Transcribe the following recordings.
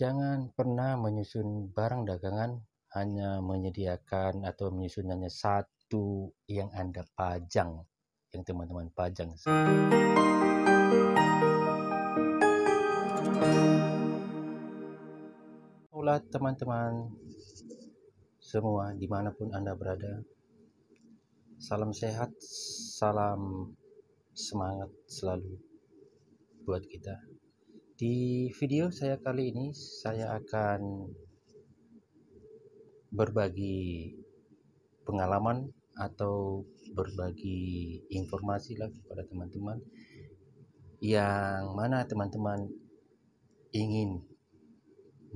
Jangan pernah menyusun barang dagangan hanya menyediakan atau menyusun hanya satu yang Anda pajang, yang teman-teman pajang. Hola teman-teman semua, dimanapun Anda berada. Salam sehat, salam semangat selalu buat kita. Di video saya kali ini, saya akan berbagi pengalaman atau berbagi informasi lah kepada teman-teman yang mana teman-teman ingin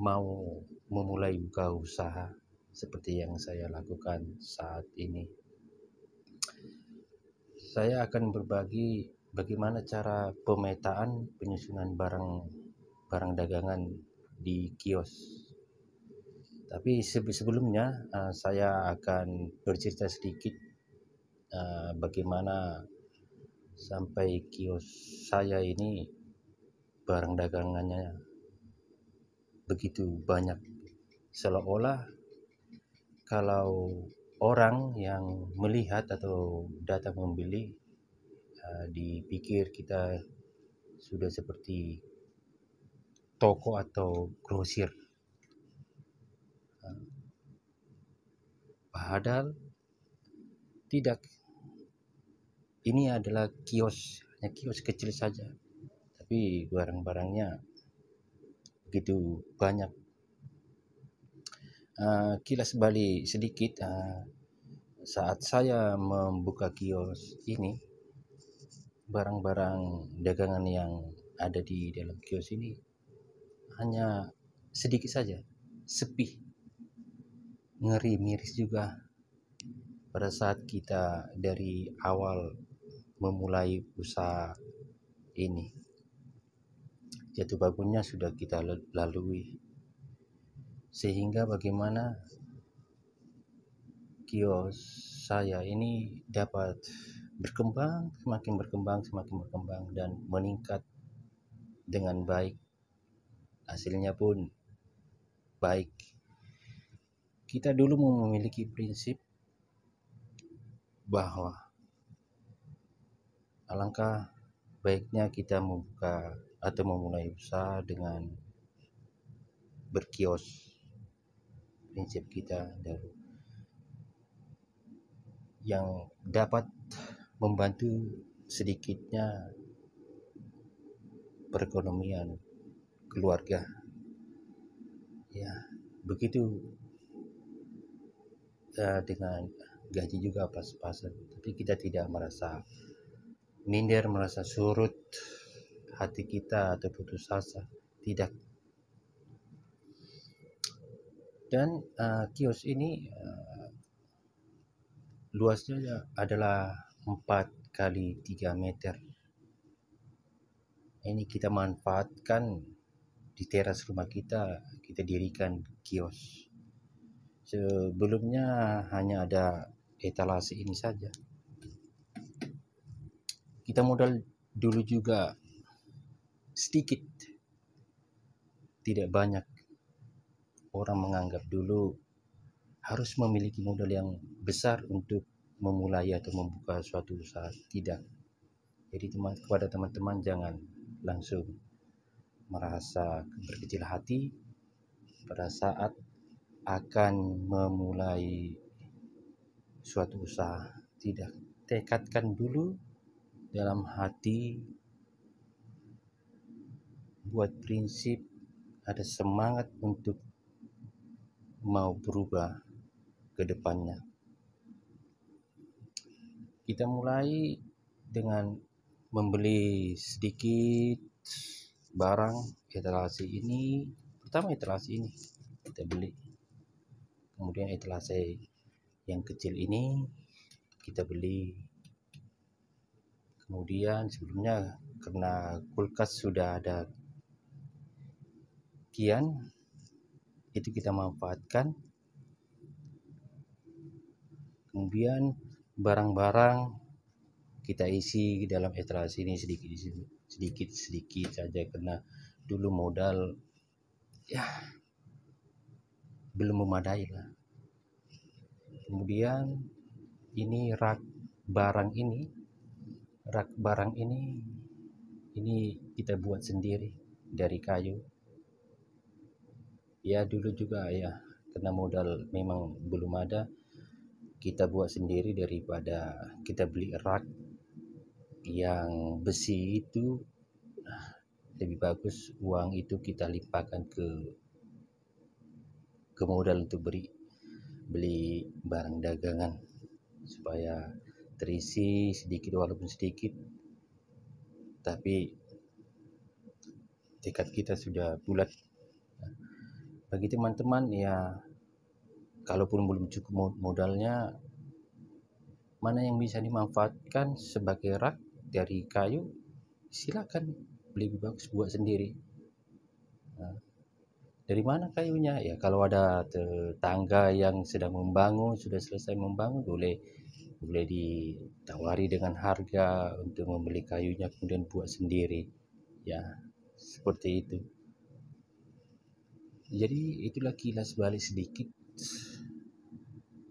mau memulai buka usaha seperti yang saya lakukan saat ini. Saya akan berbagi bagaimana cara pemetaan penyusunan barang dagangan di kios. Tapi sebelumnya saya akan bercerita sedikit bagaimana sampai kios saya ini barang dagangannya begitu banyak, seolah-olah kalau orang yang melihat atau datang membeli dipikir kita sudah seperti toko atau grosir. Padahal tidak. Ini adalah kios, hanya kios kecil saja, tapi barang-barangnya begitu banyak. Kilas balik sedikit, saat saya membuka kios ini, barang-barang dagangan yang ada di dalam kios ini hanya sedikit saja, sepi, ngeri miris juga. Pada saat kita dari awal memulai usaha ini, jatuh bangunnya sudah kita lalui, sehingga bagaimana kios saya ini dapat semakin berkembang dan meningkat dengan baik. Hasilnya pun baik. Kita dulu memiliki prinsip bahwa alangkah baiknya kita membuka atau memulai usaha dengan berkios. Prinsip kita dulu yang dapat membantu sedikitnya perekonomian keluarga. Ya, begitu. Dengan gaji juga pas-pasan, tapi kita tidak merasa minder, merasa surut hati kita atau putus asa, tidak. Dan kios ini luasnya adalah 4x3 meter. Ini kita manfaatkan di teras rumah kita dirikan kios. Sebelumnya hanya ada etalase ini saja. Kita modal dulu juga sedikit, tidak banyak. Orang menganggap dulu harus memiliki modal yang besar untuk memulai atau membuka suatu usaha. Tidak. Jadi kepada teman-teman jangan langsung merasa berkecil hati pada saat akan memulai suatu usaha. Tidak. Tekadkan dulu dalam hati, buat prinsip, ada semangat untuk mau berubah ke depannya. Kita mulai dengan membeli sedikit barang etalase ini. Pertama etalase ini kita beli, kemudian etalase yang kecil ini kita beli, kemudian sebelumnya karena kulkas sudah ada kian, itu kita manfaatkan. Kemudian barang-barang kita isi dalam etalase ini sedikit saja, karena dulu modal ya belum memadai lah. Kemudian ini rak barang ini kita buat sendiri dari kayu. Ya dulu juga ya, karena modal memang belum ada, kita buat sendiri daripada kita beli rak yang besi itu. Lebih bagus uang itu kita limpahkan ke modal untuk beli barang dagangan supaya terisi sedikit walaupun sedikit, tapi tekad kita sudah bulat. Bagi teman-teman ya, kalaupun belum cukup modalnya, mana yang bisa dimanfaatkan sebagai rak dari kayu, silakan, lebih bagus buat sendiri. Nah, dari mana kayunya? Ya kalau ada tetangga yang sedang membangun, sudah selesai membangun, boleh ditawari dengan harga untuk membeli kayunya kemudian buat sendiri. Ya, seperti itu. Jadi itulah kilas balik sedikit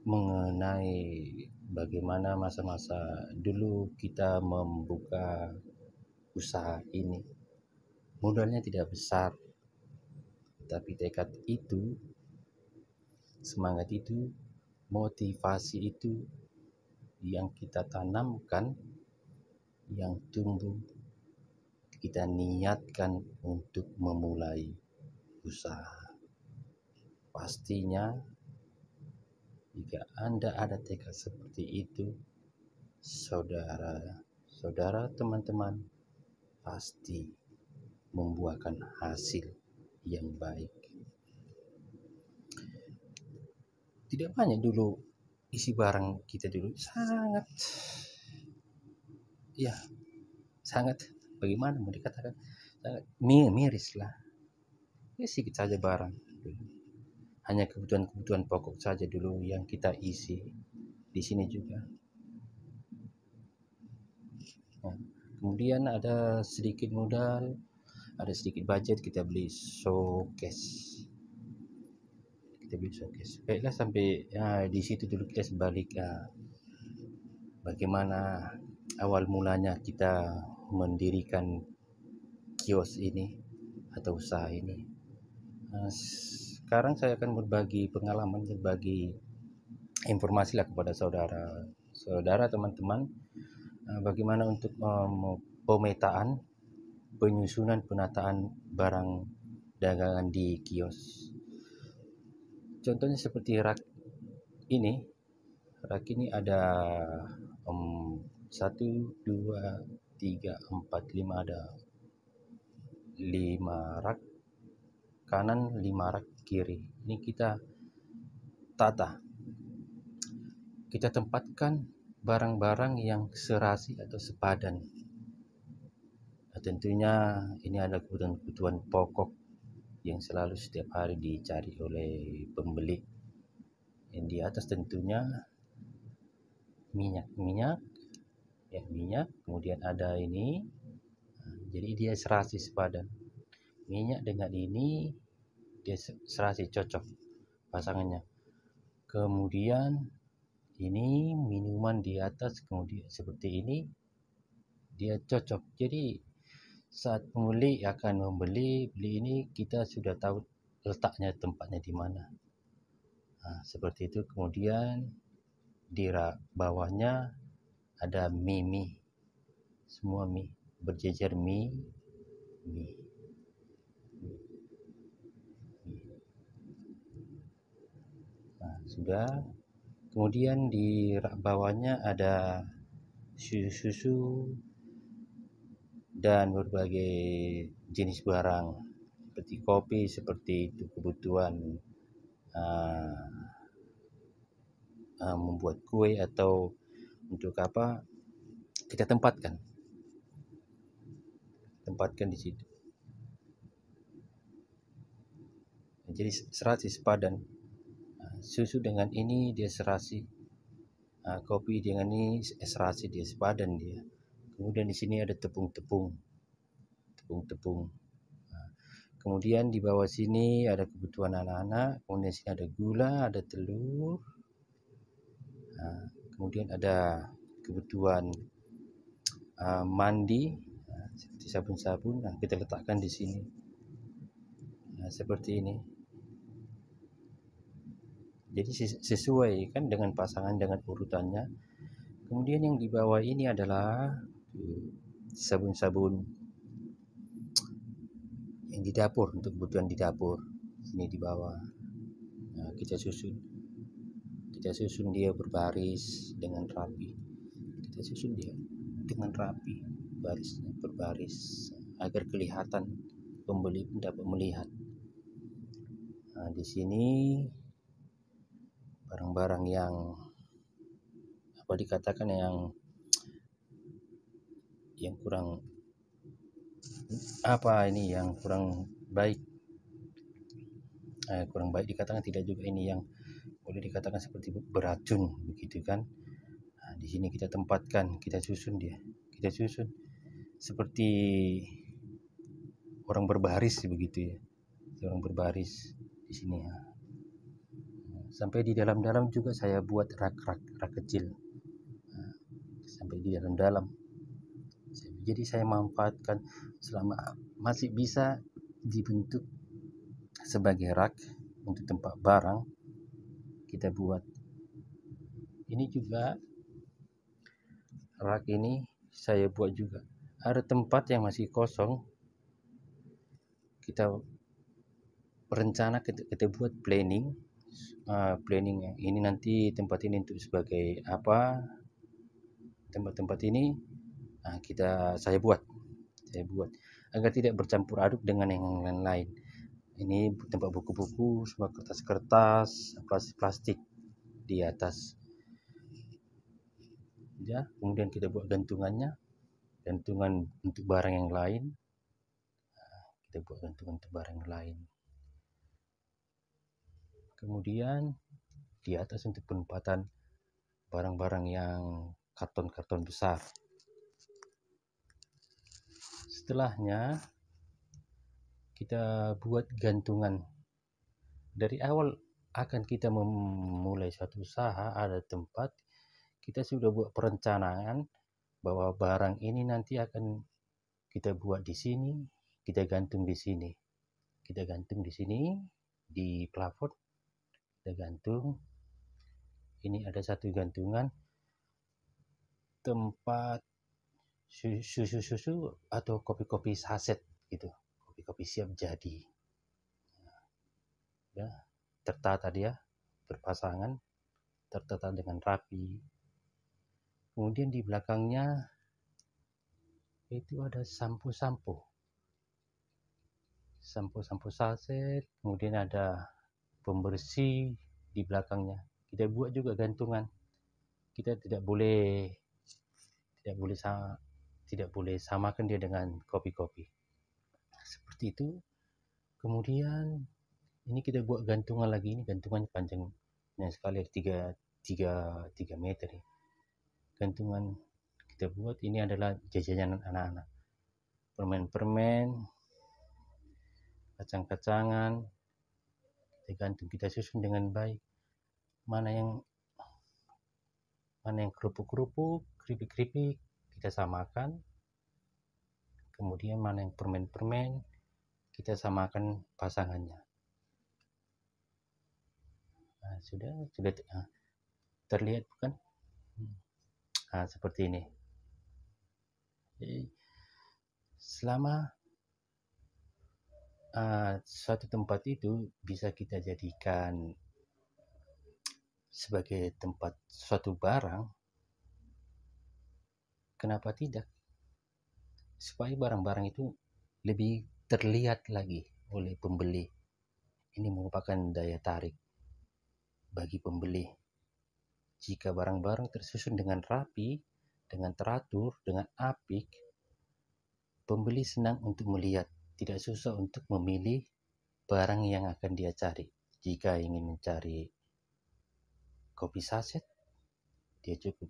mengenai bagaimana masa-masa dulu kita membuka usaha ini. Modalnya tidak besar, tapi tekad itu, semangat itu, motivasi itu yang kita tanamkan, yang tumbuh, kita niatkan untuk memulai usaha. Pastinya jika Anda ada tekad seperti itu, saudara, teman-teman, pasti membuahkan hasil yang baik. Tidak banyak dulu isi barang kita dulu, sangat bagaimana mau dikatakan, sangat miris lah. Sedikit saja barang, hanya kebutuhan pokok saja dulu yang kita isi di sini juga. Nah, kemudian ada sedikit modal, ada sedikit budget, kita beli showcase. Baiklah, sampai di situ dulu kita sebalik bagaimana awal mulanya kita mendirikan kios ini atau usaha ini. Sekarang saya akan berbagi pengalaman, berbagi informasi lah kepada saudara, teman-teman, bagaimana untuk pemetaan, penyusunan, penataan barang dagangan di kios. Contohnya seperti rak ini ada 1, 2, 3, 4, 5, ada 5 rak kanan, 5 rak kiri. Ini kita tata, kita tempatkan barang-barang yang serasi atau sepadan. Nah, tentunya ini adalah kebutuhan pokok yang selalu setiap hari dicari oleh pembeli. Yang di atas tentunya minyak, kemudian ada ini, jadi dia serasi sepadan. Minyak dengan ini dia serasi, cocok pasangannya. Kemudian ini minuman di atas, kemudian seperti ini, dia cocok. Jadi saat pembeli akan beli ini, kita sudah tahu letaknya, tempatnya di mana. Nah, seperti itu. Kemudian di bawahnya ada mie, semua mie berjejer, mie. Nah, sudah. Kemudian di rak bawahnya ada susu dan berbagai jenis barang seperti kopi, seperti itu kebutuhan membuat kue atau untuk apa, kita tempatkan di situ. Jadi serasi sepadan. Susu dengan ini dia serasi, kopi dengan ini serasi, dia sepadan dia. Kemudian di sini ada tepung. Kemudian di bawah sini ada kebutuhan anak-anak, kemudian sini ada gula, ada telur. Nah, kemudian ada kebutuhan mandi, seperti sabun-sabun. Nah, kita letakkan di sini. Nah, seperti ini. Jadi sesuai kan dengan pasangan, dengan urutannya. Kemudian yang di bawah ini adalah sabun-sabun yang di dapur, untuk kebutuhan di dapur. Sini di bawah. Nah, kita susun dia berbaris dengan rapi. Kita susun dia dengan rapi, barisnya berbaris agar kelihatan, pembeli pun dapat melihat. Nah, di sini barang-barang yang apa dikatakan yang kurang yang kurang baik, dikatakan tidak juga, ini yang boleh dikatakan seperti beracun begitu kan. Nah, di sini kita tempatkan, kita susun seperti orang berbaris begitu ya, orang berbaris di sini ya. Sampai di dalam-dalam juga saya buat rak kecil, sampai di dalam-dalam. Jadi saya manfaatkan selama masih bisa dibentuk sebagai rak untuk tempat barang, kita buat. Ini juga rak ini saya buat juga. Ada tempat yang masih kosong, kita berencana, kita buat planning yang ini nanti tempat ini untuk sebagai apa, tempat ini saya buat agar tidak bercampur aduk dengan yang lain-lain. Ini tempat buku-buku, semua kertas-kertas, plastik di atas ya. Kemudian kita buat gantungan untuk barang yang lain. Kita buat gantungan untuk barang yang lain. Kemudian di atas untuk penempatan barang-barang yang karton-karton besar. Setelahnya kita buat gantungan. Dari awal akan kita memulai suatu usaha, ada tempat kita sudah buat perencanaan bahwa barang ini nanti akan kita buat di sini, kita gantung di sini, di plafon kita gantung. Ini ada satu gantungan tempat susu atau kopi-kopi saset gitu, kopi-kopi siap jadi ya, tertata dia berpasangan, tertata dengan rapi. Kemudian di belakangnya itu ada sampo saset, kemudian ada pembersih di belakangnya. Kita buat juga gantungan. Kita tidak boleh samakan dia dengan kopi-kopi. Seperti itu. Kemudian ini kita buat gantungan lagi. Ini gantungannya panjangnya sekali, 3 meter ya. Gantungan kita buat ini adalah jajanan anak-anak. Permen-permen, kacang-kacangan, kita gantung, kita susun dengan baik. Mana yang kerupuk-kerupuk, keripik-keripik, kita samakan. Kemudian mana yang permen-permen, kita samakan pasangannya. Nah, sudah terlihat bukan? Nah, seperti ini. Jadi selama suatu tempat itu bisa kita jadikan sebagai tempat suatu barang, kenapa tidak? Supaya barang-barang itu lebih terlihat lagi oleh pembeli. Ini merupakan daya tarik bagi pembeli. Jika barang-barang tersusun dengan rapi, dengan teratur, dengan apik, pembeli senang untuk melihat, tidak susah untuk memilih barang yang akan dia cari. Jika ingin mencari kopi saset, dia cukup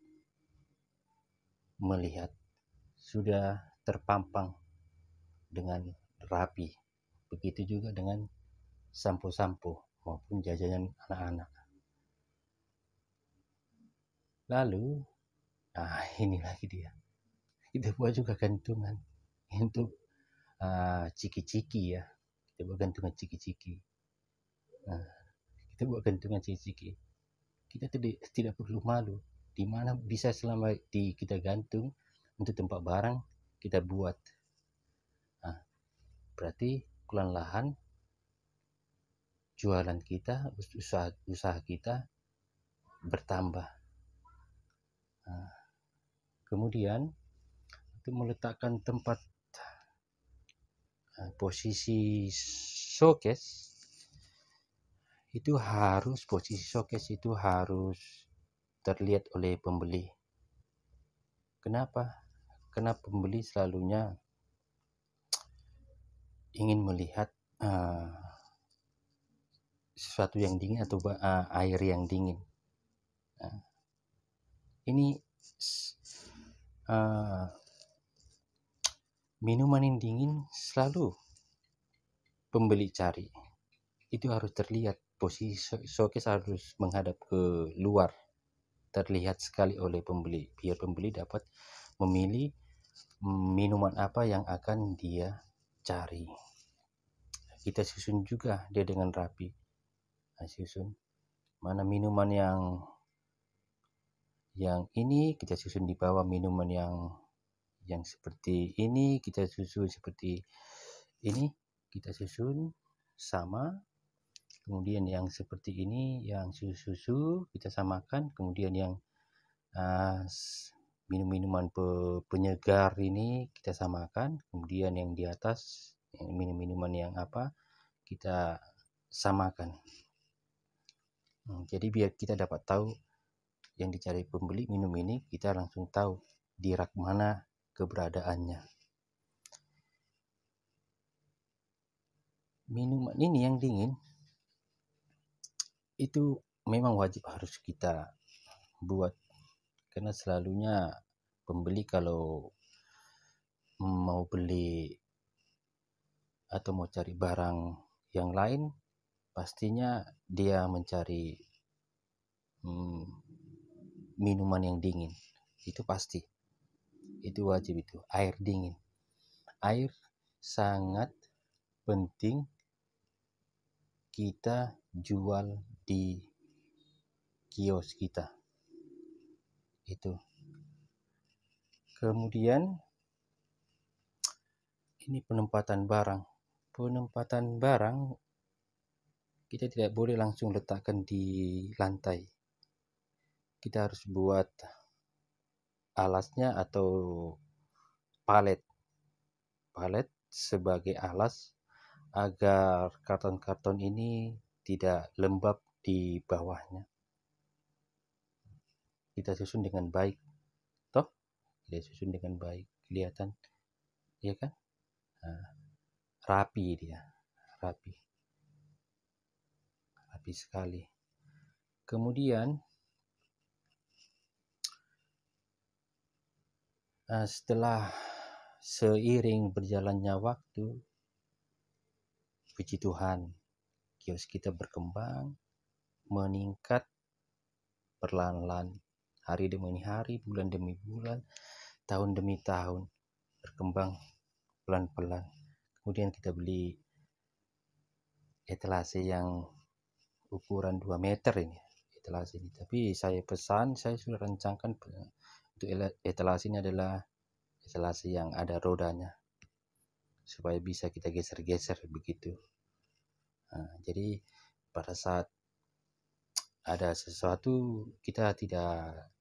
melihat sudah terpampang dengan rapi Begitu juga dengan sampo-sampo maupun jajanan anak-anak. Lalu, ini lagi dia. Kita buat juga gantungan untuk ciki-ciki ya. Kita buat gantungan ciki-ciki. Kita buat gantungan ciki-ciki. Kita tidak perlu malu. Di mana bisa selama kita gantung untuk tempat barang kita buat. Berarti pelan-lahan jualan kita, usaha kita bertambah. Kemudian untuk meletakkan tempat posisi showcase itu harus terlihat oleh pembeli. Kenapa? Karena pembeli selalunya ingin melihat sesuatu yang dingin atau air yang dingin. Ini minuman yang dingin selalu pembeli cari. Itu harus terlihat, posisi showcase harus menghadap ke luar, terlihat sekali oleh pembeli, biar pembeli dapat memilih minuman apa yang akan dia cari. Kita susun juga dia dengan rapi. Susun mana minuman yang ini kita susun di bawah, minuman yang seperti ini kita susun seperti ini, kita susun sama. Kemudian yang seperti ini, yang susu kita samakan. Kemudian yang minum-minuman penyegar ini kita samakan. Kemudian yang di atas, minum-minuman yang kita samakan. Jadi biar kita dapat tahu yang dicari pembeli minum ini, kita langsung tahu di rak mana keberadaannya. Minuman ini yang dingin itu memang wajib harus kita buat, karena selalunya pembeli kalau mau beli atau mau cari barang yang lain, pastinya dia mencari minuman yang dingin. Itu pasti, itu wajib, itu air dingin. Air sangat penting kita jual di kios kita itu. Kemudian ini penempatan barang kita tidak boleh langsung letakkan di lantai. Kita harus buat alasnya atau palet sebagai alas agar karton-karton ini tidak lembab di bawahnya. Kita susun dengan baik, kita susun dengan baik, kelihatan, ya kan? Rapi dia, rapi sekali. Kemudian setelah seiring berjalannya waktu, puji Tuhan, kios kita berkembang, meningkat perlahan-lahan, hari demi hari, bulan demi bulan, tahun demi tahun, berkembang pelan-pelan. Kemudian kita beli etalase yang ukuran 2 meter ini, etalase ini. Tapi saya sudah rancangkan untuk etalase ini adalah etalase yang ada rodanya, supaya bisa kita geser-geser begitu. Jadi pada saat ada sesuatu, kita tidak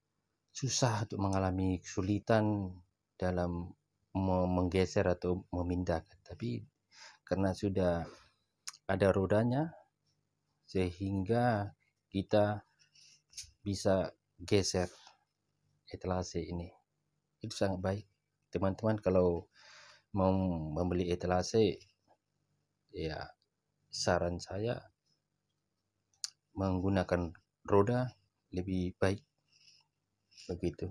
susah untuk mengalami kesulitan dalam menggeser atau memindahkan. Tapi karena sudah ada rodanya, sehingga kita bisa geser etalase ini. Itu sangat baik. Teman-teman kalau mau membeli etalase, ya saran saya menggunakan roda lebih baik begitu.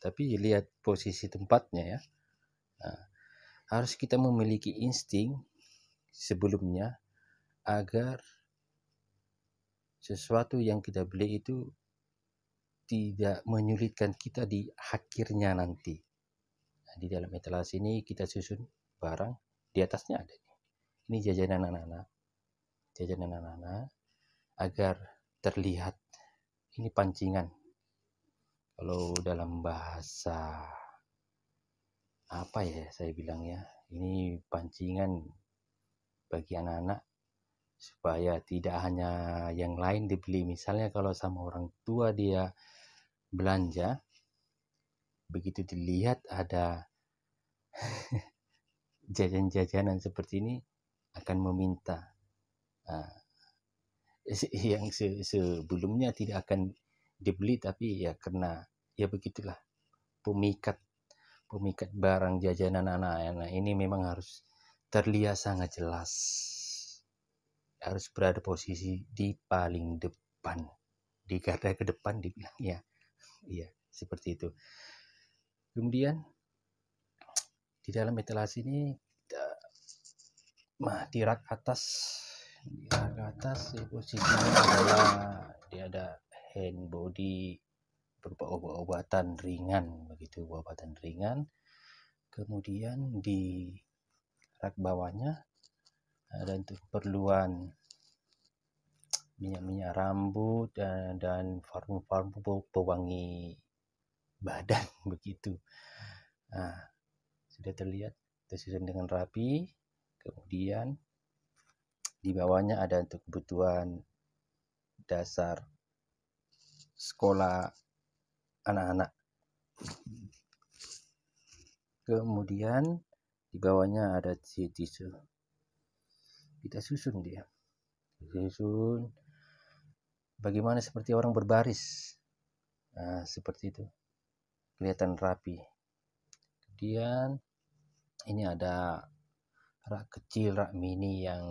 Tapi lihat posisi tempatnya ya. Harus kita memiliki insting sebelumnya agar sesuatu yang kita beli itu tidak menyulitkan kita di akhirnya nanti. Nah, di dalam etalase ini kita susun barang, di atasnya ada ini jajanan anak-anak agar terlihat ini pancingan. Kalau dalam bahasa apa ya saya bilang ya, ini pancingan bagi anak-anak supaya tidak hanya yang lain dibeli. Misalnya kalau sama orang tua dia belanja, begitu dilihat ada jajan-jajanan seperti ini akan meminta. Nah, yang sebelumnya tidak akan dibeli, tapi ya karena ya begitulah pemikat barang jajanan anak-anak ini memang harus terlihat sangat jelas, harus berada posisi di paling depan, di garda ke depan dibilang ya, iya seperti itu. Kemudian di dalam etalase ini di rak atas posisinya adalah dia ada hand body berupa obat-obatan ringan begitu, obat-obatan ringan. Kemudian di rak bawahnya ada untuk keperluan minyak-minyak rambut dan parfum pewangi badan begitu. Nah, sudah terlihat tersusun dengan rapi. Kemudian di bawahnya ada untuk kebutuhan dasar sekolah anak-anak. Kemudian di bawahnya ada tisu. Kita susun dia. Susun bagaimana seperti orang berbaris. Nah, seperti itu. Kelihatan rapi. Kemudian ini ada rak kecil, rak mini yang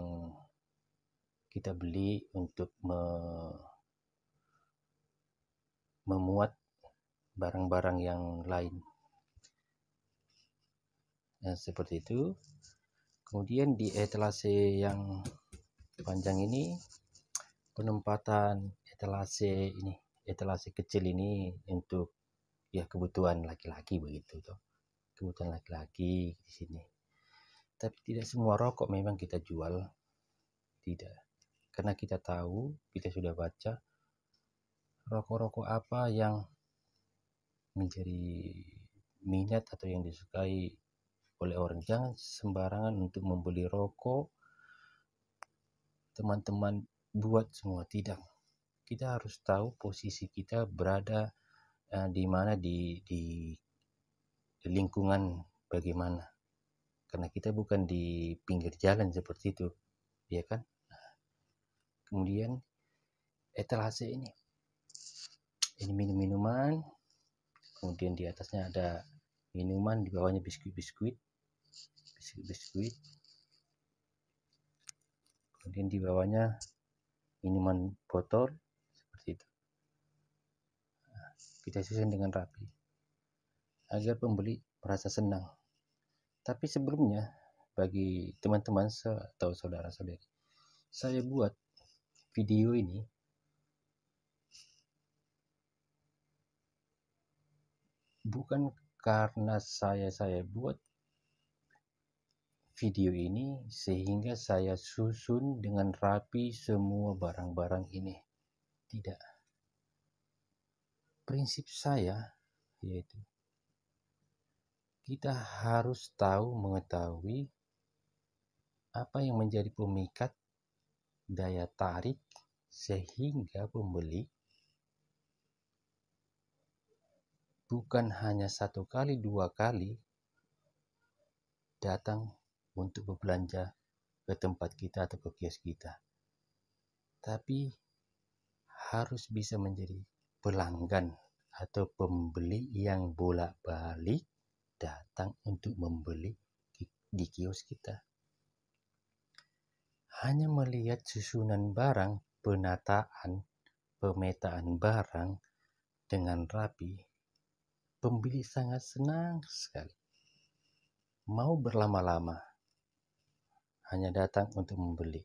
kita beli untuk memuat barang-barang yang lain. Nah, seperti itu. Kemudian di etalase yang panjang ini penempatan etalase kecil ini untuk ya kebutuhan laki-laki begitu toh. Kebutuhan laki-laki di sini. Tapi tidak semua rokok memang kita jual. Tidak. Karena kita tahu, kita sudah baca rokok-rokok apa yang menjadi minat atau yang disukai oleh orang. Jangan sembarangan untuk membeli rokok teman-teman buat semua, tidak. Kita harus tahu posisi kita berada di mana di lingkungan bagaimana, karena kita bukan di pinggir jalan seperti itu, ya kan. Kemudian etalase ini minum-minuman, kemudian di atasnya ada minuman, di bawahnya biskuit, kemudian di bawahnya minuman botol seperti itu. Kita susun dengan rapi agar pembeli merasa senang. Tapi sebelumnya bagi teman-teman atau saudara-saudari, saya buat video ini bukan karena saya buat video ini sehingga saya susun dengan rapi semua barang-barang ini. Tidak. Prinsip saya yaitu kita harus mengetahui apa yang menjadi pemikat, daya tarik sehingga pembeli bukan hanya 1 kali 2 kali datang untuk berbelanja ke tempat kita atau ke kios kita, tapi harus bisa menjadi pelanggan atau pembeli yang bolak-balik datang untuk membeli di kios kita. Hanya melihat susunan barang, pemetaan barang dengan rapi, pembeli sangat senang sekali, mau berlama-lama. hanya datang untuk membeli.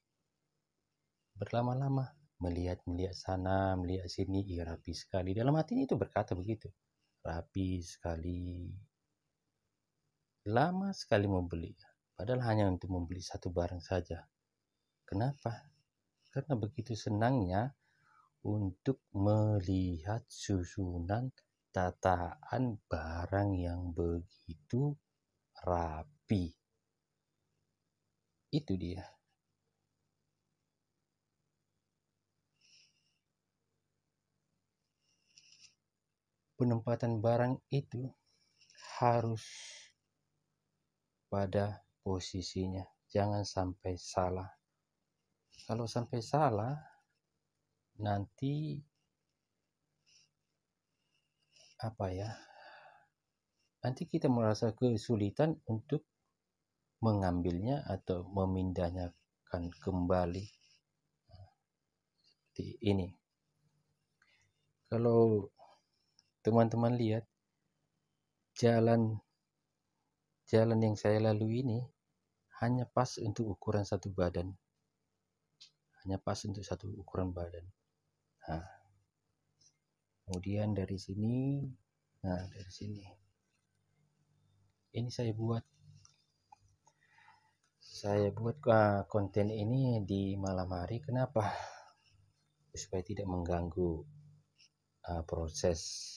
Berlama-lama melihat sana, melihat sini, rapi sekali. Dalam hatinya itu berkata begitu, rapi sekali. Lama sekali membeli, padahal hanya untuk membeli satu barang saja. Kenapa? Karena begitu senangnya untuk melihat susunan tataan barang yang begitu rapi. Itu dia. Penempatan barang itu harus pada posisinya. Jangan sampai salah. Kalau sampai salah, nanti nanti kita merasa kesulitan untuk mengambilnya atau memindahnya kembali. Seperti ini. Kalau teman-teman lihat jalan yang saya lalui ini hanya pas untuk ukuran satu badan. Hanya pas untuk satu ukuran badan. Nah, kemudian dari sini, dari sini. Ini saya buat konten ini di malam hari. Kenapa? Supaya tidak mengganggu proses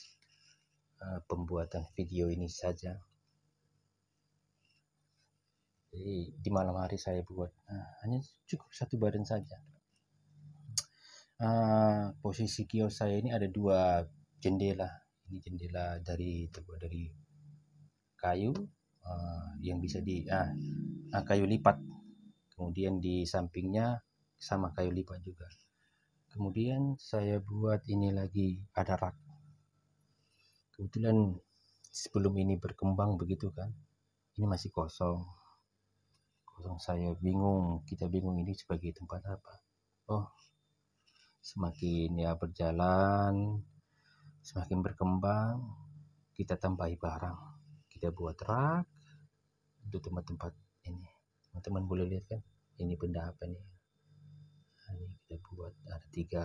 pembuatan video ini saja. Jadi di malam hari saya buat, hanya cukup satu badan saja. Posisi kios saya ini ada 2 jendela. Ini jendela terbuat dari kayu yang bisa kayu lipat. Kemudian di sampingnya sama kayu lipat juga. Kemudian saya buat ini lagi ada rak. Kebetulan sebelum ini berkembang begitu kan, ini masih kosong. Saya bingung, kita bingung ini sebagai tempat apa. Semakin berjalan, semakin berkembang, kita tambahi barang. Kita buat rak untuk tempat-tempat ini. Teman-teman boleh lihat kan, ini benda apa nih? Ini kita buat ada 3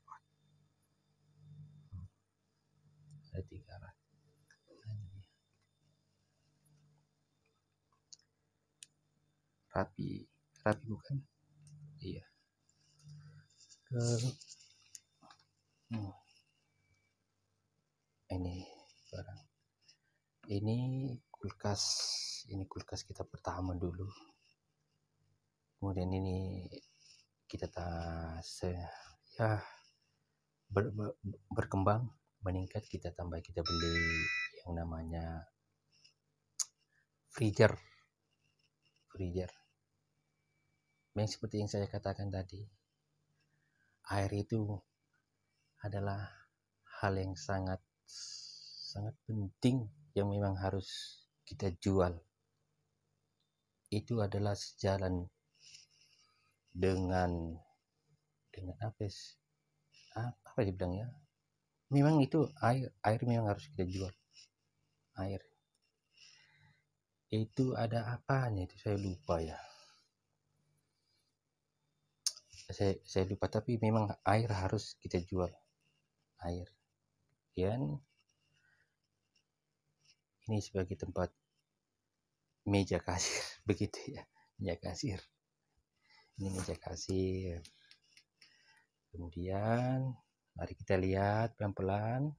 rak. Ada 3 rak. Rapi bukan? Iya. Ini barang. Ini kulkas kita pertama dulu. Kemudian ini kita berkembang, meningkat, kita beli yang namanya freezer. Yang seperti yang saya katakan tadi, air itu adalah hal yang sangat penting yang memang harus kita jual. Itu adalah sejalan dengan apa dibilangnya? Memang itu air memang harus kita jual. Air itu ada apanya itu saya lupa ya. Saya lupa, tapi memang air harus kita jual. Air. Dan ini sebagai tempat meja kasir begitu ya. Meja kasir. Ini meja kasir. Kemudian mari kita lihat pelan-pelan.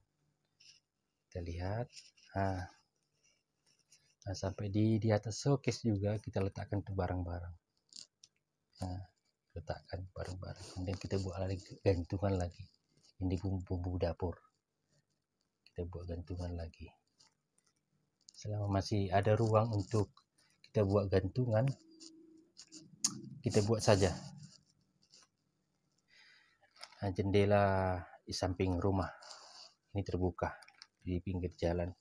Kita lihat. Sampai di atas showcase juga kita letakkan tuh barang-barang. Letakkan barang-barang. Kemudian kita buat lagi gantungan lagi. Ini bumbu dapur. Kita buat gantungan lagi. Selama masih ada ruang untuk kita buat gantungan, kita buat saja. Jendela di samping rumah ini terbuka di pinggir jalan.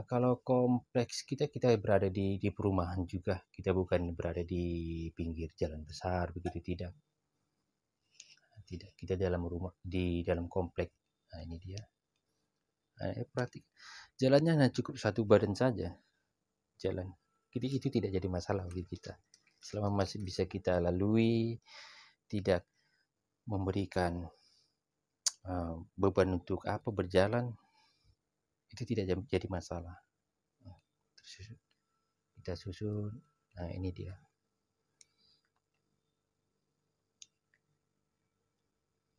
Kalau kompleks kita berada di perumahan juga, kita bukan berada di pinggir jalan besar begitu, tidak, kita dalam rumah, di dalam komplek. Ini dia. Perhati, jalannya hanya cukup satu badan saja jalan. Jadi itu tidak jadi masalah bagi kita. selama masih bisa kita lalui, tidak memberikan beban untuk berjalan, itu tidak jadi masalah. Kita susun. Nah, ini dia.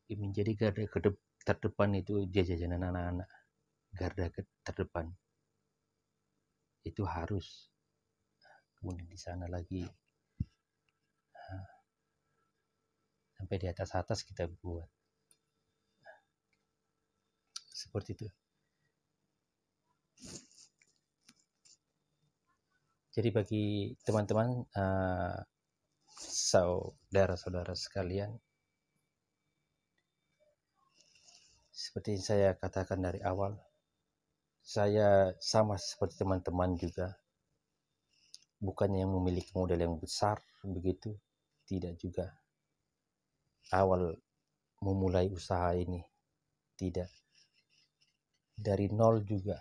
Menjadi garda terdepan itu jajanan anak-anak. Garda terdepan itu harus. Kemudian di sana lagi sampai di atas kita buat seperti itu. Jadi bagi teman-teman, saudara-saudara sekalian, seperti yang saya katakan dari awal, saya sama seperti teman-teman juga, bukannya yang memiliki modal yang besar begitu, tidak juga. Awal memulai usaha ini tidak, dari nol juga,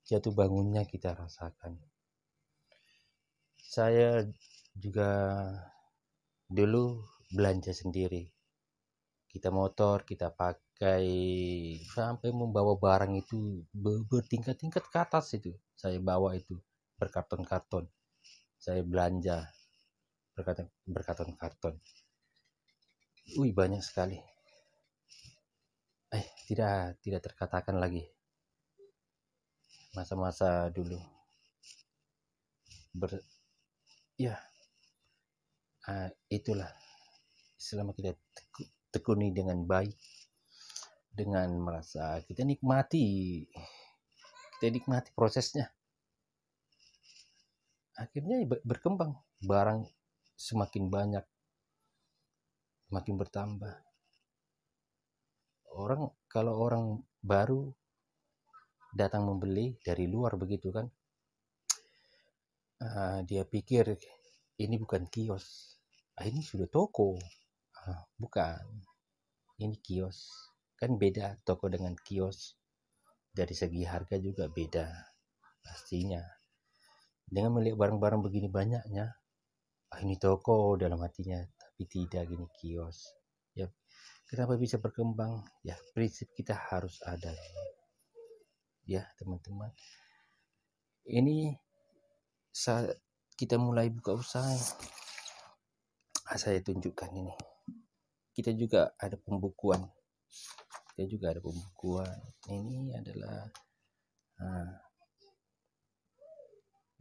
jatuh bangunnya kita rasakan. Saya juga dulu belanja sendiri, kita motor kita pakai sampai membawa barang itu bertingkat-tingkat ke atas. Itu saya bawa itu berkarton-karton, saya belanja berkarton-karton. Banyak sekali. Tidak terkatakan lagi masa-masa dulu. Itulah, selama kita tekuni dengan baik, dengan merasa kita nikmati prosesnya, akhirnya berkembang, barang semakin banyak, semakin bertambah. Kalau orang baru datang membeli dari luar begitu kan, dia pikir ini bukan kios, ini sudah toko. Bukan, ini kios. Kan beda toko dengan kios, dari segi harga juga beda pastinya. Dengan melihat barang-barang begini banyaknya, ini toko dalam hatinya, tapi tidak, gini kios. Ya, kenapa bisa berkembang? Ya, prinsip kita harus ada. Ya, teman-teman. Ini saat kita mulai buka usaha, saya tunjukkan ini. Kita juga ada pembukuan. Ini adalah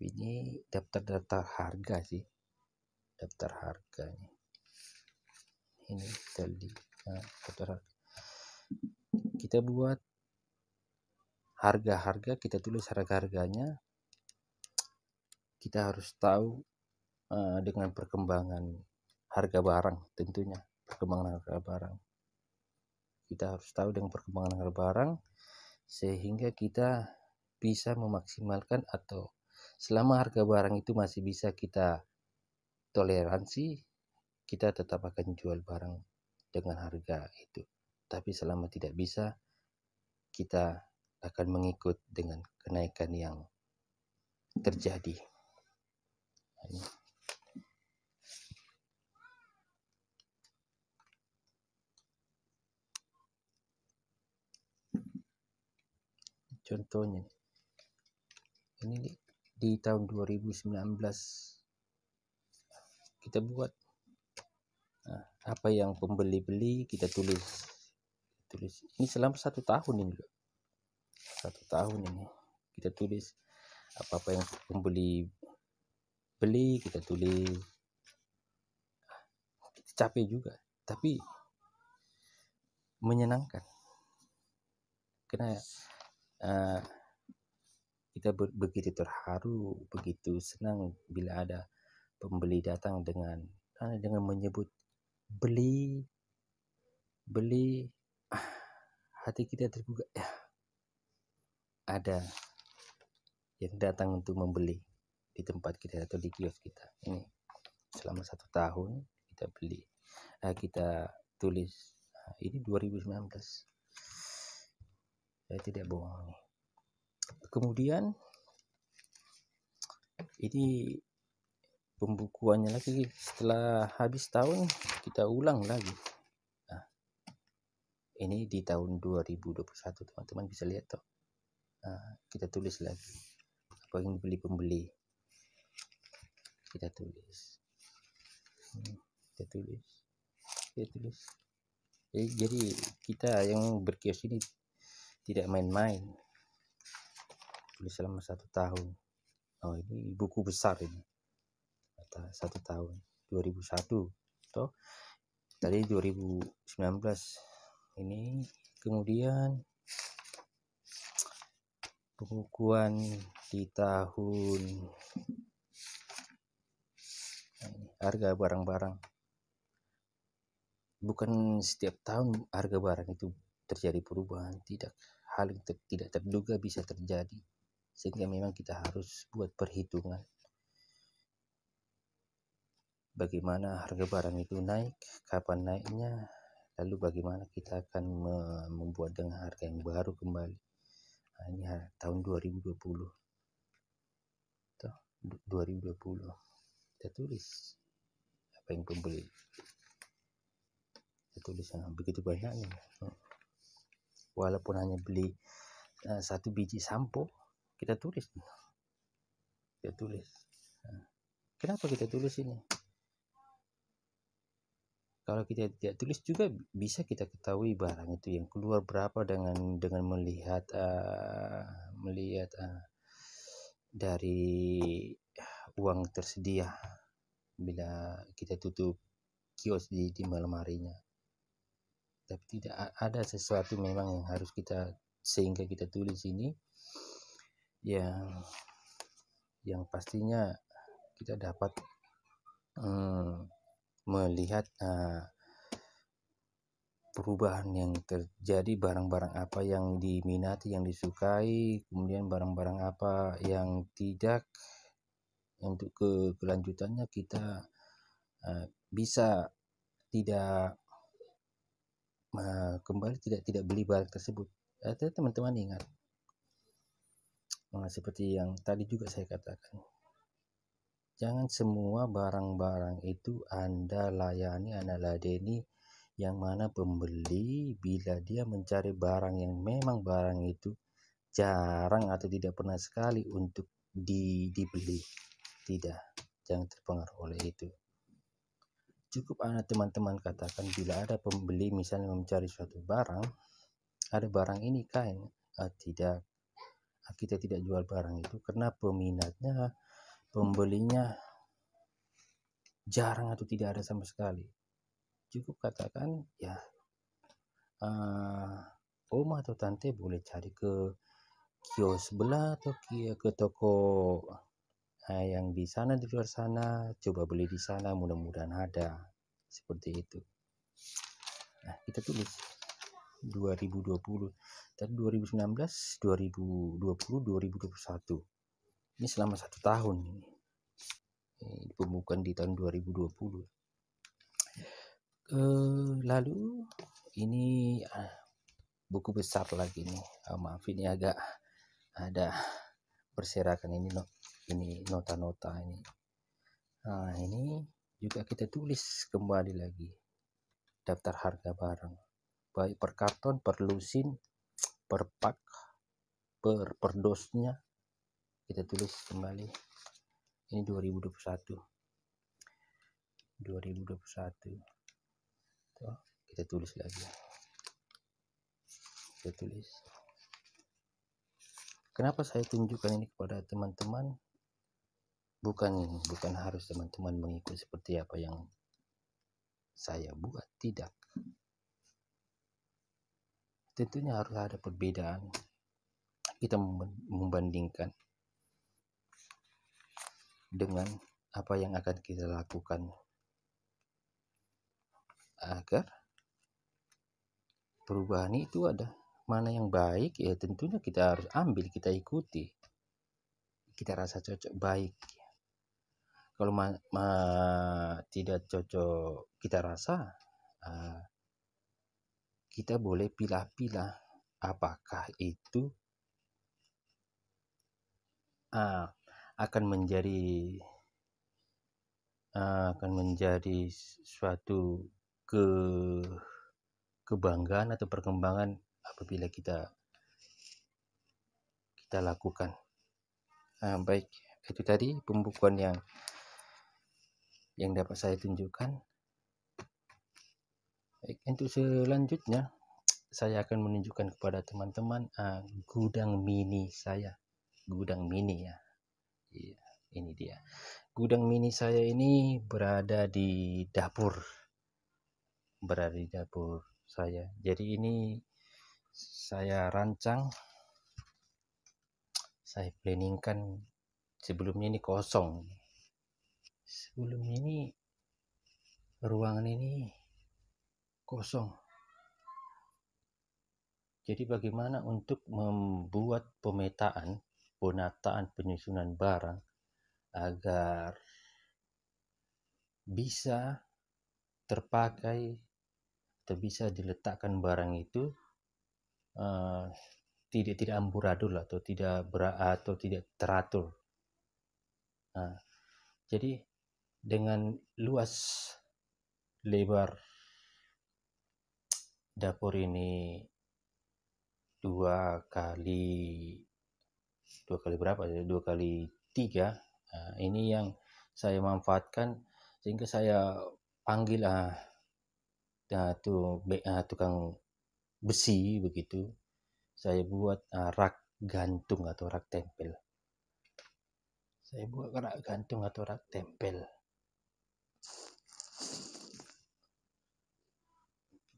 ini daftar harga sih. Daftar harga ini daftar harga. Kita buat harga-harga, kita tulis harga-harganya. Kita harus tahu dengan perkembangan harga barang, tentunya perkembangan harga barang. Kita harus tahu dengan perkembangan harga barang, sehingga kita bisa memaksimalkan, atau selama harga barang itu masih bisa kita toleransi, kita tetap akan jual barang dengan harga itu. Tapi selama tidak bisa, kita akan mengikut dengan kenaikan yang terjadi. Contohnya ini di tahun 2019 kita buat apa yang pembeli beli, kita tulis ini selama 1 tahun ini loh. 1 tahun ini kita tulis apa yang pembeli beli, kita tulis. Kita capek juga, tapi menyenangkan, karena kita begitu terharu, begitu senang bila ada pembeli datang dengan menyebut beli, hati kita tergugah. Ada yang datang untuk membeli di tempat kita atau di kios kita. Ini selama 1 tahun kita beli, kita tulis. Ini 2019, saya tidak bohong nih. Kemudian ini pembukuannya lagi setelah habis tahun, kita ulang lagi. Nah, ini di tahun 2021 teman-teman bisa lihat toh. Nah, kita tulis lagi apa yang dibeli pembeli, kita tulis. Jadi kita yang berkios ini tidak main-main, tulis selama 1 tahun. Oh, ini buku besar ini, 1 tahun 2001 toh, tadi 2019 ini. Kemudian pembukuan di tahun harga barang-barang. Bukan setiap tahun harga barang itu terjadi perubahan, tidak. Hal yang tidak terduga bisa terjadi, sehingga memang kita harus buat perhitungan bagaimana harga barang itu naik, kapan naiknya, lalu bagaimana kita akan membuat dengan harga yang baru kembali. Nah, ini tahun 2020 toh, 2020 kita tulis apa yang pembeli, kita tulis begitu banyaknya. Walaupun hanya beli 1 biji sampo, kita tulis. Kenapa kita tulis ini? Kalau kita tidak tulis juga bisa kita ketahui barang itu yang keluar berapa dengan melihat dari uang tersedia bila kita tutup kios di malam harinya. Tapi tidak ada sesuatu memang yang harus kita, sehingga kita tulis ini yang pastinya kita dapat melihat perubahan yang terjadi, barang-barang apa yang diminati, yang disukai, kemudian barang-barang apa yang tidak. Untuk kelanjutannya kita bisa tidak kembali, tidak beli barang tersebut. Teman-teman ingat, seperti yang tadi juga saya katakan, jangan semua barang-barang itu Anda layani, Anda ladeni, yang mana pembeli bila dia mencari barang yang memang barang itu jarang atau tidak pernah sekali untuk dibeli, jangan terpengaruh oleh itu. Cukup teman-teman katakan bila ada pembeli misalnya mencari suatu barang, ada barang ini kain, tidak, kita tidak jual barang itu karena peminatnya, pembelinya jarang atau tidak ada sama sekali. Cukup katakan ya, om atau tante boleh cari ke kios sebelah atau ke toko yang di sana, di luar sana, coba beli di sana, mudah-mudahan ada, seperti itu. Nah, kita tulis 2020, tadi 2019, 2020, 2021. Ini selama 1 tahun ini. Pembukuan di tahun 2020. Lalu ini buku besar lagi nih. Maaf ini agak ada berserakan ini nota-nota ini. Nah, ini juga kita tulis kembali lagi daftar harga barang, baik per karton, per lusin, per pak, per dosnya, kita tulis kembali. Ini 2021. Kita tulis lagi. Kita tulis. Kenapa saya tunjukkan ini kepada teman-teman? Bukan harus teman-teman mengikut seperti apa yang saya buat, tidak. Tentunya harus ada perbedaan. Kita membandingkan dengan apa yang akan kita lakukan agar perubahan itu ada. Mana yang baik ya tentunya kita harus ambil, kita ikuti, kita rasa cocok, baik. Kalau tidak cocok kita rasa, kita boleh pilah-pilah apakah itu akan menjadi akan menjadi suatu kebanggaan atau perkembangan apabila kita lakukan. Baik, itu tadi pembukuan yang dapat saya tunjukkan. Baik, untuk selanjutnya saya akan menunjukkan kepada teman-teman gudang mini saya. Gudang mini ya. Iya, ini dia. Gudang mini saya ini berada di dapur. Saya. Jadi ini saya rancang, saya planningkan. Sebelumnya ini kosong. Sebelumnya ini ruangan ini kosong. Jadi bagaimana untuk membuat penataan penyusunan barang agar bisa terpakai atau bisa diletakkan barang itu tidak amburadul atau tidak teratur. Jadi dengan luas lebar dapur ini 2 kali berapa ya? 2 kali 3. Ini yang saya manfaatkan sehingga saya panggil tukang besi begitu. Saya buat rak gantung atau rak tempel.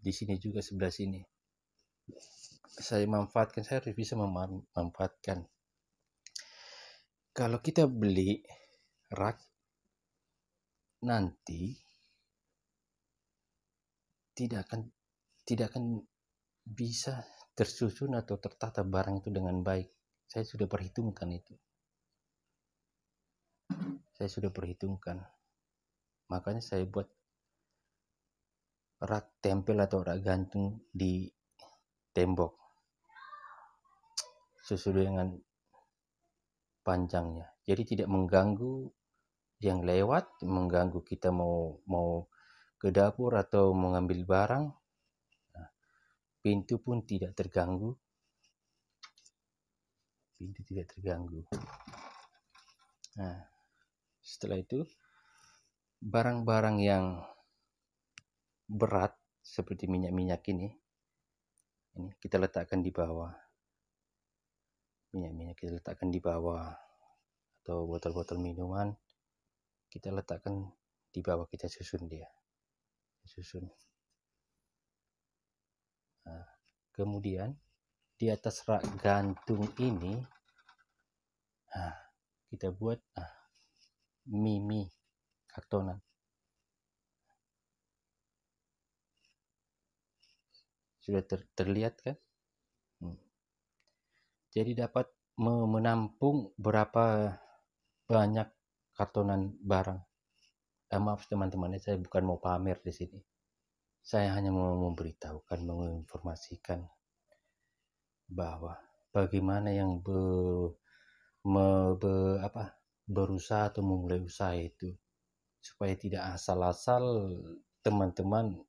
Di sini juga sebelah sini. Saya harus bisa memanfaatkan. Kalau kita beli rak nanti tidak akan bisa tersusun atau tertata barang itu dengan baik. Saya sudah perhitungkan itu. Makanya saya buat rak tempel atau rak gantung di tembok sesuai dengan panjangnya. Jadi tidak mengganggu yang lewat, mengganggu kita mau ke dapur atau mengambil barang. Pintu pun tidak terganggu. Setelah itu barang-barang yang berat seperti minyak-minyak ini kita letakkan di bawah. Minyak-minyak kita letakkan di bawah, atau botol-botol minuman kita letakkan di bawah, kita susun dia. Kemudian di atas rak gantung ini kita buat mimi kartonan. Sudah terlihat kan? Jadi dapat menampung berapa banyak kartonan barang. Maaf teman-teman, saya bukan mau pamer di sini. Saya hanya mau memberitahukan, menginformasikan bahwa bagaimana yang berusaha atau memulai usaha itu supaya tidak asal-asal teman-teman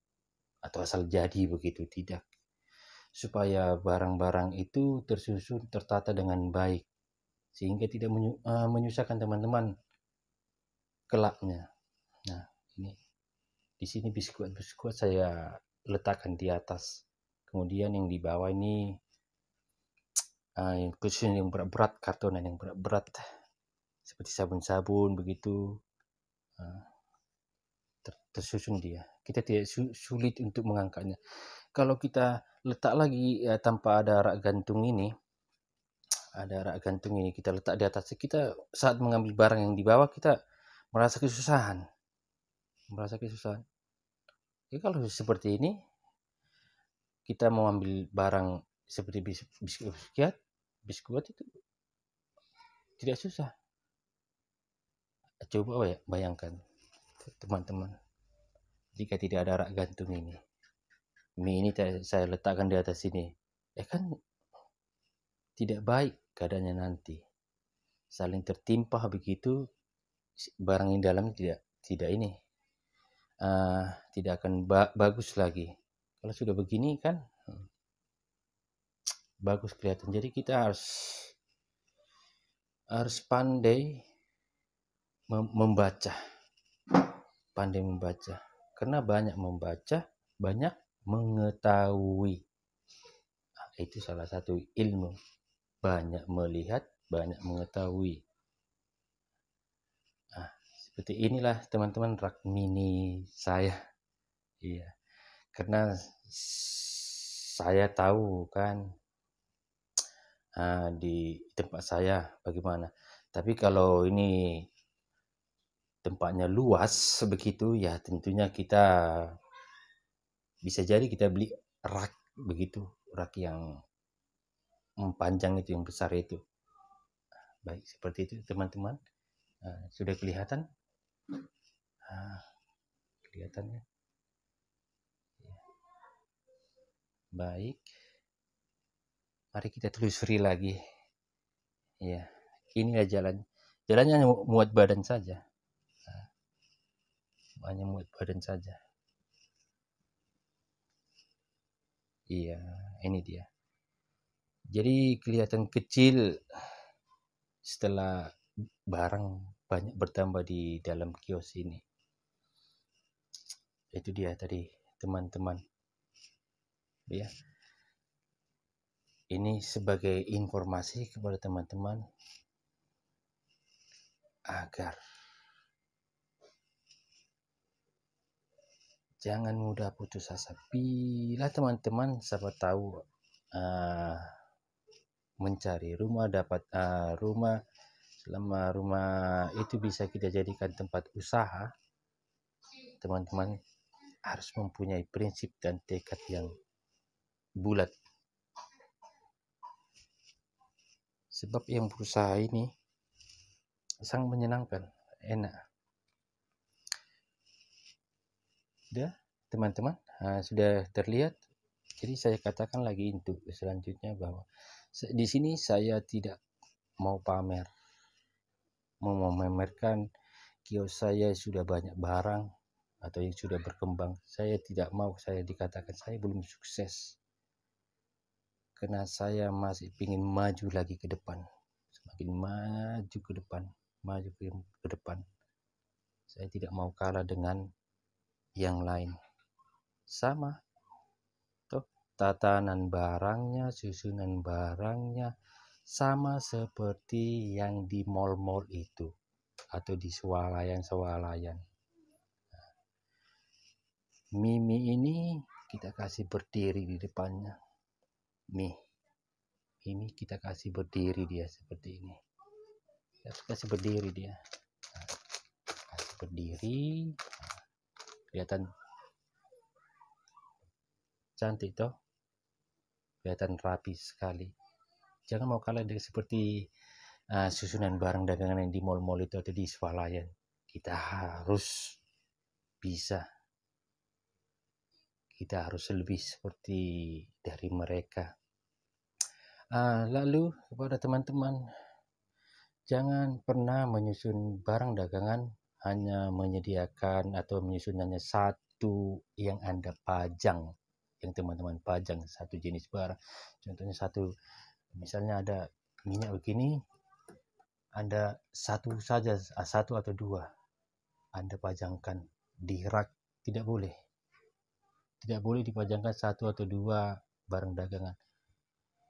atau asal jadi begitu, tidak. Supaya barang-barang itu tersusun, tertata dengan baik sehingga tidak menyusahkan teman-teman kelaknya. Nah, ini di sini biskuit saya letakkan di atas. Kemudian yang di bawah ini khususnya yang berat-berat, kartonan yang berat-berat seperti sabun-sabun begitu, tersusun dia. Kita tidak sulit untuk mengangkatnya. Kalau kita letak lagi tanpa ada rak gantung ini, kita letak di atas, kita saat mengambil barang yang di bawah kita merasa kesusahan. Jadi kalau seperti ini, kita mau ambil barang seperti biskuit itu tidak susah. Coba bayangkan teman-teman, jika tidak ada rak gantung ini, mie ini saya letakkan di atas sini, kan tidak baik keadaannya nanti. Saling tertimpa begitu, barang yang dalam tidak ini, tidak akan bagus lagi. Kalau sudah begini kan bagus kelihatan. Jadi kita harus pandai membaca, karena banyak membaca, banyak mengetahui. Itu salah satu ilmu. Banyak melihat, banyak mengetahui. Seperti inilah teman-teman rak mini saya. Iya, karena saya tahu kan di tempat saya bagaimana. Tapi kalau ini tempatnya luas begitu, ya tentunya kita bisa jadi kita beli rak begitu, rak yang panjang itu, yang besar itu. Baik, seperti itu teman-teman. Sudah kelihatan? Kelihatannya. Baik. Mari kita telusuri lagi. Ya, inilah jalan. Jalannya hanya muat badan saja. Hanya muat badan saja. Iya, ini dia. Jadi kelihatan kecil setelah barang banyak bertambah di dalam kios ini. Itu dia tadi teman-teman. Ya. Ini sebagai informasi kepada teman-teman agar jangan mudah putus asa. Bila teman-teman siapa tahu mencari rumah, dapat rumah, selama rumah itu bisa kita jadikan tempat usaha, teman-teman harus mempunyai prinsip dan tekad yang bulat. Sebab yang berusaha ini sangat menyenangkan, enak. Sudah, teman-teman, sudah terlihat. Jadi saya katakan lagi untuk selanjutnya bahwa di sini saya tidak mau pamer, mau memamerkan kios saya sudah banyak barang atau yang sudah berkembang. Saya tidak mau saya dikatakan saya belum sukses, karena saya masih ingin maju lagi ke depan, semakin maju ke depan, maju ke depan. Saya tidak mau kalah dengan yang lain. Sama toh, tatanan barangnya, susunan barangnya sama seperti yang di mall-mall itu atau di swalayan. Mimi ini kita kasih berdiri di depannya. Ini kita kasih berdiri dia seperti ini. Kita kasih berdiri dia. Kasih berdiri. Kelihatan cantik toh. Kelihatan rapi sekali. Jangan mau kalah dengan seperti susunan barang dagangan yang di mall-mall itu atau di swalayan. Kita harus bisa. Kita harus lebih seperti dari mereka. Lalu kepada teman-teman, jangan pernah menyusun barang dagangan hanya menyediakan atau menyusun hanya satu yang Anda pajang, yang teman-teman pajang satu jenis barang. Contohnya misalnya ada minyak begini, Anda satu saja, satu atau dua Anda pajangkan di rak. Tidak boleh dipajangkan satu atau dua barang dagangan.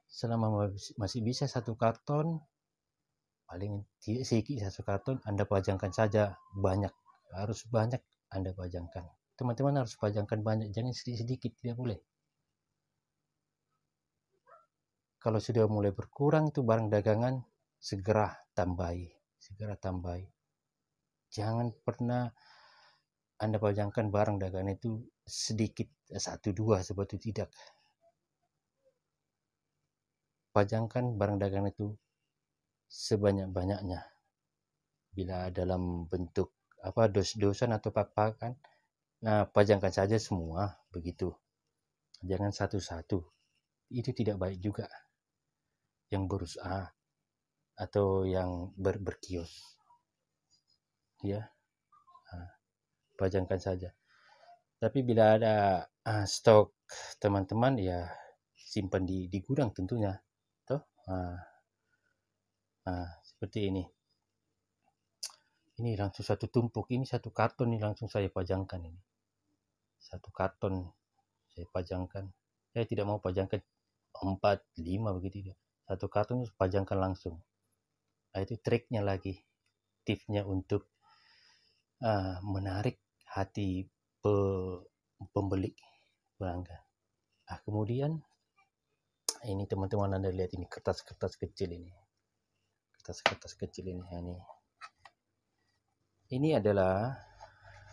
Selama masih bisa satu karton, paling sedikit satu karton, Anda pajangkan saja banyak. Harus banyak Anda pajangkan. Teman-teman harus pajangkan banyak, jangan sedikit-sedikit, tidak boleh. Kalau sudah mulai berkurang itu barang dagangan, segera tambahi. Jangan pernah Anda pajangkan barang dagangan itu sedikit, satu dua, seperti tidak. Pajangkan barang dagangan itu sebanyak-banyaknya. Bila dalam bentuk dos-dosan atau pak-pakan, pajangkan saja semua begitu. Jangan satu-satu. Itu tidak baik juga. Yang berusaha atau yang berkios. Ya. pajangkan saja. Tapi bila ada stok teman-teman, ya simpan di gudang tentunya, toh. Seperti ini. Ini langsung satu tumpuk, ini satu karton ini langsung saya pajangkan ini. Satu karton saya pajangkan. Saya tidak mau pajangkan 4, 5 begitu dia. Satu karton pajangkan langsung. Itu triknya lagi, tipsnya untuk menarik hati pembeli pelanggan. Kemudian ini teman-teman Anda lihat ini kertas-kertas kecil ini. Kertas-kertas kecil ini. Ini adalah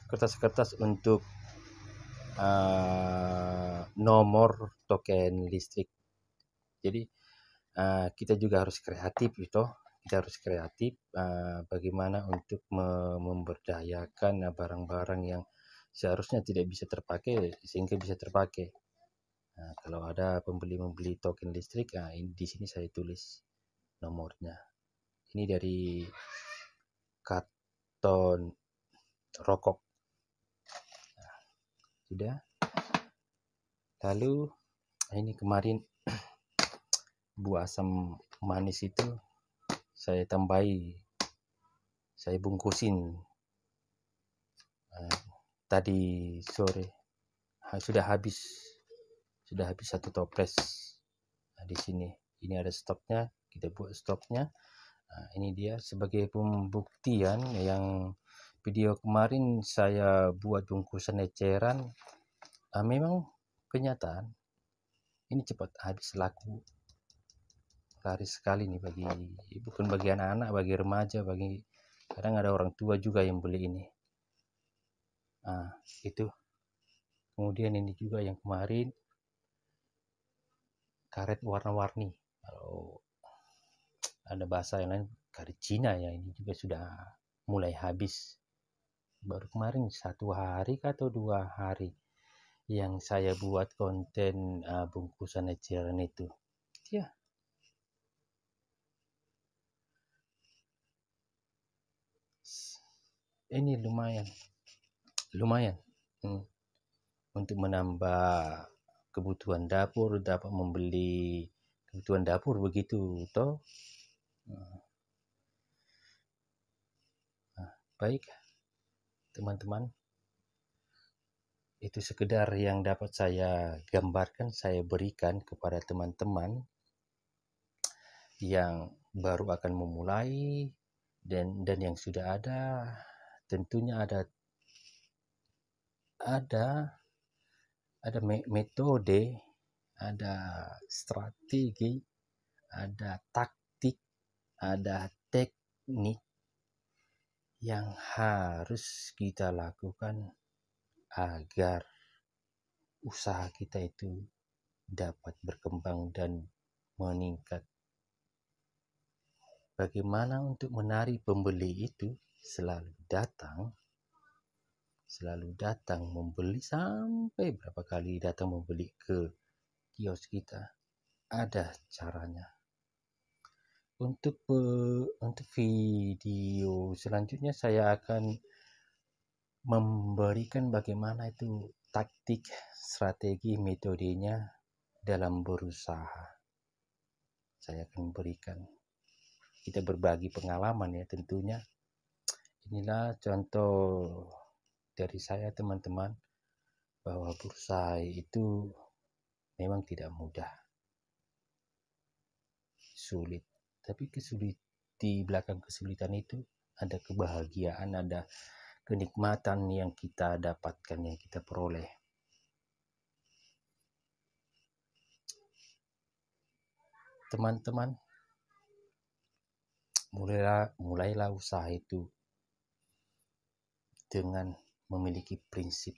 kertas-kertas untuk nomor token listrik. Jadi kita juga harus kreatif gitu. Kita harus kreatif bagaimana untuk memberdayakan barang-barang yang seharusnya tidak bisa terpakai sehingga bisa terpakai. Kalau ada pembeli token listrik, di sini saya tulis nomornya. Ini dari karton rokok. Sudah. Lalu ini kemarin buah asam manis itu saya tambahi, saya bungkusin tadi sore. Sudah habis satu toples. Di sini ini ada stoknya, kita buat stoknya. Ini dia sebagai pembuktian yang video kemarin saya buat bungkusan eceran. Memang kenyataan ini cepat habis laku, laris sekali nih bukan bagi anak-anak, bagi remaja, kadang ada orang tua juga yang beli ini. Itu. Kemudian ini juga yang kemarin karet warna-warni. Kalau ada bahasa yang lain karet Cina ya, ini juga sudah mulai habis. Baru kemarin 1 hari atau 2 hari yang saya buat konten bungkusan eceran itu. Ya. Ini lumayan untuk menambah kebutuhan dapur, dapat membeli kebutuhan dapur begitu toh. Baik teman-teman, itu sekedar yang dapat saya gambarkan, saya berikan kepada teman-teman yang baru akan memulai dan yang sudah ada. Tentunya ada metode, ada strategi, ada taktik, ada teknik yang harus kita lakukan agar usaha kita itu dapat berkembang dan meningkat. Bagaimana untuk menarik pembeli itu selalu datang membeli, sampai berapa kali datang membeli ke kios kita. Ada caranya. Untuk video selanjutnya saya akan memberikan bagaimana itu taktik, strategi, metodenya dalam berusaha. Saya akan berikan. Kita berbagi pengalaman ya tentunya. Inilah contoh dari saya teman-teman, bahwa berusaha itu memang tidak mudah, sulit. Tapi di belakang kesulitan itu ada kebahagiaan, ada kenikmatan yang kita dapatkan, yang kita peroleh. Teman-teman, mulailah usaha itu dengan memiliki prinsip.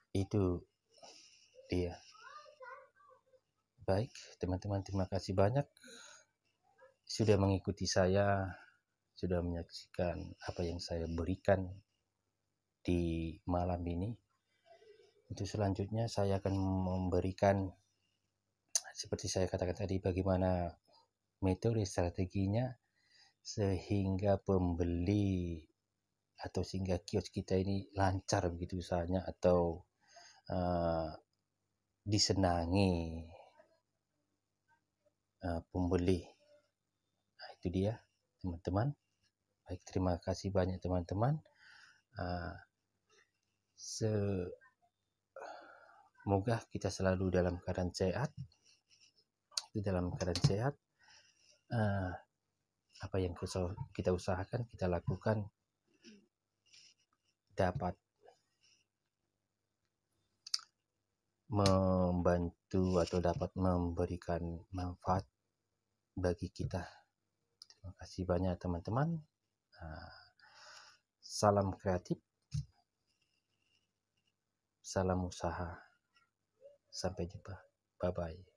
Itu dia. Baik, teman-teman, terima kasih banyak sudah mengikuti saya, sudah menyaksikan apa yang saya berikan di malam ini. Untuk selanjutnya saya akan memberikan, seperti saya katakan tadi, bagaimana metode strateginya. sehingga pembeli atau sehingga kios kita ini lancar begitu usahanya, atau disenangi pembeli. Nah, itu dia teman-teman. Baik, terima kasih banyak teman-teman. Semoga kita selalu dalam keadaan sehat. Apa yang kita usahakan, kita lakukan, dapat membantu atau dapat memberikan manfaat bagi kita. Terima kasih banyak teman-teman. Salam kreatif, salam usaha. Sampai jumpa. Bye-bye.